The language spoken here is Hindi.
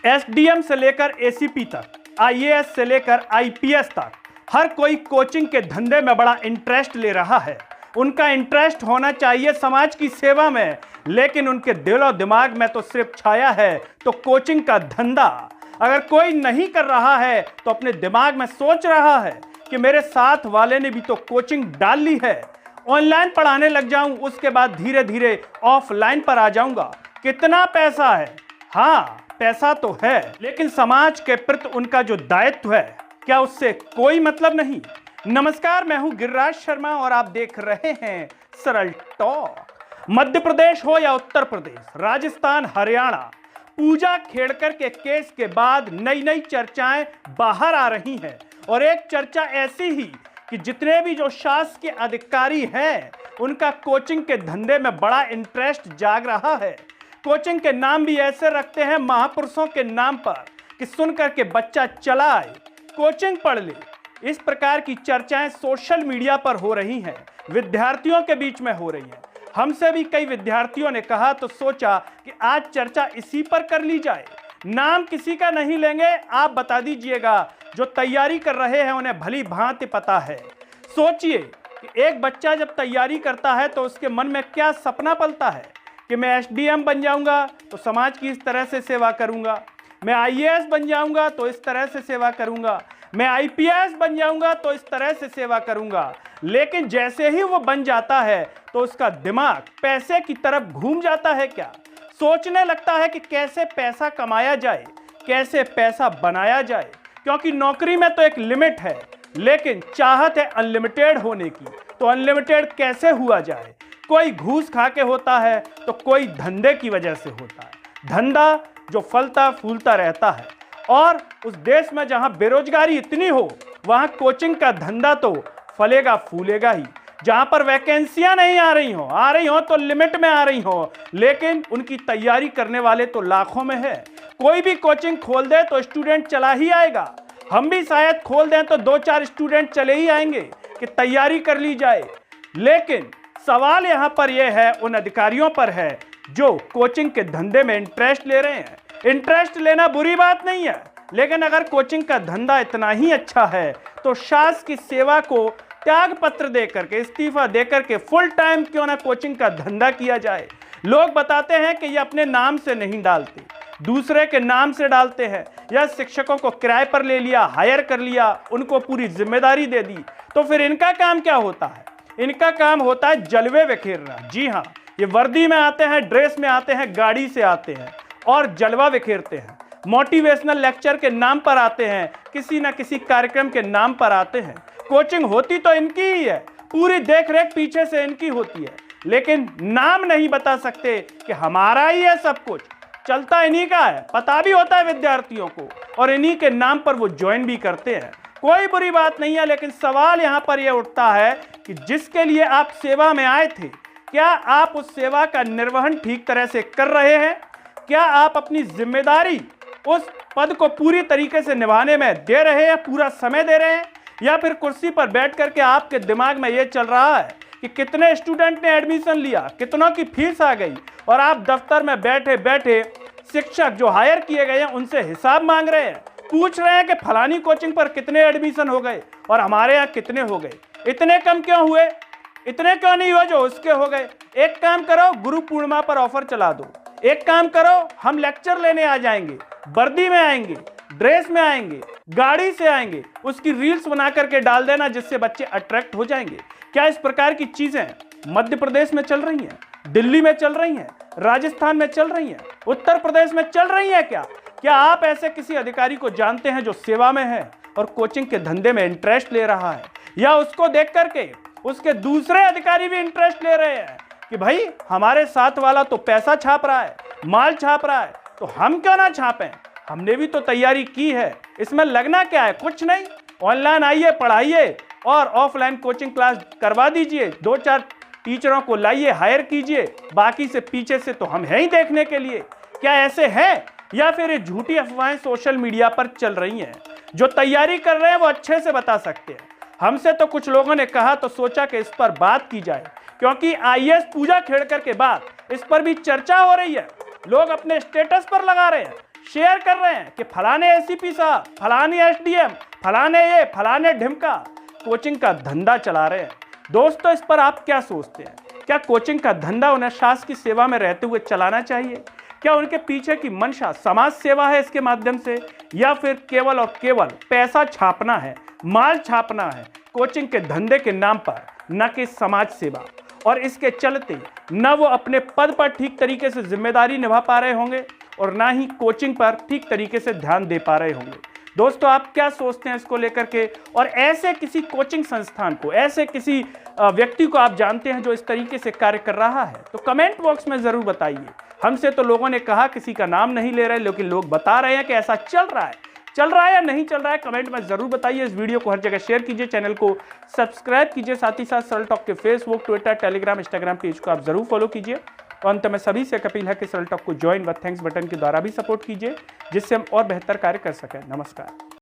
एसडीएम से लेकर एसीपी तक, आईएएस से लेकर आईपीएस तक, हर कोई कोचिंग के धंधे में बड़ा इंटरेस्ट ले रहा है। उनका इंटरेस्ट होना चाहिए समाज की सेवा में, लेकिन उनके दिलो दिमाग में तो सिर्फ छाया है तो कोचिंग का धंधा। अगर कोई नहीं कर रहा है तो अपने दिमाग में सोच रहा है कि मेरे साथ वाले ने भी तो कोचिंग डाल ली है, ऑनलाइन पढ़ाने लग जाऊं, उसके बाद धीरे धीरे ऑफलाइन पर आ जाऊंगा। कितना पैसा है? हाँ, पैसा तो है, लेकिन समाज के प्रति उनका जो दायित्व है, क्या उससे कोई मतलब नहीं? नमस्कार, मैं हूं गिरिराज शर्मा और आप देख रहे हैं सरल टॉक। मध्य प्रदेश हो या उत्तर प्रदेश, राजस्थान, हरियाणा, पूजा खेड़कर के केस के बाद नई नई चर्चाएं बाहर आ रही हैं। और एक चर्चा ऐसी ही कि जितने भी जो शासकीय अधिकारी हैं, उनका कोचिंग के धंधे में बड़ा इंटरेस्ट जाग रहा है। कोचिंग के नाम भी ऐसे रखते हैं महापुरुषों के नाम पर कि सुन करके बच्चा चला आए, कोचिंग पढ़ ले। इस प्रकार की चर्चाएं सोशल मीडिया पर हो रही हैं, विद्यार्थियों के बीच में हो रही हैं। हमसे भी कई विद्यार्थियों ने कहा तो सोचा कि आज चर्चा इसी पर कर ली जाए। नाम किसी का नहीं लेंगे, आप बता दीजिएगा। जो तैयारी कर रहे हैं उन्हें भली भांति पता है। सोचिए कि एक बच्चा जब तैयारी करता है तो उसके मन में क्या सपना पलता है कि मैं एसडीएम बन जाऊंगा तो समाज की इस तरह से सेवा करूंगा, मैं आईएएस बन जाऊंगा तो इस तरह से सेवा करूंगा, मैं आईपीएस बन जाऊंगा तो इस तरह से सेवा करूंगा। लेकिन जैसे ही वो बन जाता है तो उसका दिमाग पैसे की तरफ घूम जाता है। क्या सोचने लगता है कि कैसे पैसा कमाया जाए, कैसे पैसा बनाया जाए, क्योंकि नौकरी में तो एक लिमिट है, लेकिन चाहत है अनलिमिटेड होने की। तो अनलिमिटेड कैसे हुआ जाए? कोई घूस खा के होता है तो कोई धंधे की वजह से होता है। धंधा जो फलता फूलता रहता है, और उस देश में जहां बेरोजगारी इतनी हो, वहां कोचिंग का धंधा तो फलेगा फूलेगा ही। जहां पर वैकेंसियां नहीं आ रही हो तो लिमिट में आ रही हो, लेकिन उनकी तैयारी करने वाले तो लाखों में है। कोई भी कोचिंग खोल दे तो स्टूडेंट चला ही आएगा। हम भी शायद खोल दें तो 2-4 स्टूडेंट चले ही आएंगे कि तैयारी कर ली जाए। लेकिन सवाल यहां पर यह है, उन अधिकारियों पर है जो कोचिंग के धंधे में इंटरेस्ट ले रहे हैं। इंटरेस्ट लेना बुरी बात नहीं है, लेकिन अगर कोचिंग का धंधा इतना ही अच्छा है तो शासकीय की सेवा को त्याग पत्र देकर के, इस्तीफा देकर के फुल टाइम क्यों ना कोचिंग का धंधा किया जाए। लोग बताते हैं कि ये अपने नाम से नहीं डालते, दूसरे के नाम से डालते हैं, या शिक्षकों को किराए पर ले लिया, हायर कर लिया, उनको पूरी जिम्मेदारी दे दी। तो फिर इनका काम क्या होता है? इनका काम होता है जलवे बिखेरना। जी हाँ, ये वर्दी में आते हैं, ड्रेस में आते हैं, गाड़ी से आते हैं और जलवा बिखेरते हैं। मोटिवेशनल लेक्चर के नाम पर आते हैं, किसी ना किसी कार्यक्रम के नाम पर आते हैं। कोचिंग होती तो इनकी ही है, पूरी देखरेख पीछे से इनकी होती है, लेकिन नाम नहीं बता सकते कि हमारा ही है सब कुछ, चलता इन्हीं का है। पता भी होता है विद्यार्थियों को, और इन्हीं के नाम पर वो ज्वाइन भी करते हैं। कोई बुरी बात नहीं है, लेकिन सवाल यहां पर यह उठता है कि जिसके लिए आप सेवा में आए थे, क्या आप उस सेवा का निर्वहन ठीक तरह से कर रहे हैं? क्या आप अपनी जिम्मेदारी, उस पद को पूरी तरीके से निभाने में दे रहे हैं, पूरा समय दे रहे हैं? या फिर कुर्सी पर बैठ करके आपके दिमाग में यह चल रहा है कि कितने स्टूडेंट ने एडमिशन लिया, कितनों की फीस आ गई, और आप दफ्तर में बैठे बैठे शिक्षक जो हायर किए गए हैं उनसे हिसाब मांग रहे हैं, पूछ रहे हैं कि फलानी कोचिंग पर कितने एडमिशन हो गए और हमारे यहाँ कितने हो गए, इतने कम क्यों हुए, इतने क्यों नहीं हुए जो उसके हो गए। एक काम करो, गुरु पूर्णिमा पर ऑफर चला दो। एक काम करो, हम लेक्चर लेने आ जाएंगे, वर्दी में आएंगे, ड्रेस में आएंगे, गाड़ी से आएंगे, उसकी रील्स बना करके डाल देना, जिससे बच्चे अट्रैक्ट हो जाएंगे। क्या इस प्रकार की चीजें मध्य प्रदेश में चल रही हैं, दिल्ली में चल रही हैं, राजस्थान में चल रही हैं, उत्तर प्रदेश में चल रही हैं? क्या आप ऐसे किसी अधिकारी को जानते हैं जो सेवा में है और कोचिंग के धंधे में इंटरेस्ट ले रहा है, या उसको देख करके उसके दूसरे अधिकारी भी इंटरेस्ट ले रहे हैं कि भाई हमारे साथ वाला तो पैसा छाप रहा है, माल छाप रहा है, तो हम क्यों ना छापें? हमने भी तो तैयारी की है, इसमें लगना क्या है? कुछ नहीं, ऑनलाइन आइए, पढ़ाइए और ऑफलाइन कोचिंग क्लास करवा दीजिए, 2-4 टीचरों को लाइए, हायर कीजिए, बाकी से पीछे से तो हम हैं ही देखने के लिए। क्या ऐसे हैं, या फिर ये झूठी अफवाहें सोशल मीडिया पर चल रही हैं? जो तैयारी कर रहे हैं वो अच्छे से बता सकते हैं। हमसे तो कुछ लोगों ने कहा तो सोचा कि इस पर बात की जाए, क्योंकि आईएएस पूजा खेड़कर के बाद इस पर भी चर्चा हो रही है। लोग अपने स्टेटस पर लगा रहे हैं, शेयर कर रहे हैं कि फलाने एसीपी साहब, फलानी एसडीएम, फलाने ये, फलाने ढिमका कोचिंग का धंधा चला रहे हैं। दोस्तों, इस पर आप क्या सोचते हैं? क्या कोचिंग का धंधा उन्हें शासन की सेवा में रहते हुए चलाना चाहिए? क्या उनके पीछे की मंशा समाज सेवा है इसके माध्यम से, या फिर केवल और केवल पैसा छापना है, माल छापना है कोचिंग के धंधे के नाम पर, न कि समाज सेवा? और इसके चलते न वो अपने पद पर ठीक तरीके से जिम्मेदारी निभा पा रहे होंगे और ना ही कोचिंग पर ठीक तरीके से ध्यान दे पा रहे होंगे। दोस्तों, आप क्या सोचते हैं इसको लेकर के? और ऐसे किसी कोचिंग संस्थान को, ऐसे किसी व्यक्ति को आप जानते हैं जो इस तरीके से कार्य कर रहा है? तो कमेंट बॉक्स में जरूर बताइए। हमसे तो लोगों ने कहा, किसी का नाम नहीं ले रहे, लेकिन लोग बता रहे हैं कि ऐसा चल रहा है या नहीं चल रहा है। कमेंट में जरूर बताइए। इस वीडियो को हर जगह शेयर कीजिए, चैनल को सब्सक्राइब कीजिए, साथ ही साथ सरल टॉक के Facebook, Twitter, Telegram, Instagram page को आप जरूर फॉलो कीजिए। और अंत में सभी से अपील है कि सरल टॉक को ज्वाइन व थैंक्स बटन के द्वारा भी सपोर्ट कीजिए, जिससे हम और बेहतर कार्य कर सकें। नमस्कार।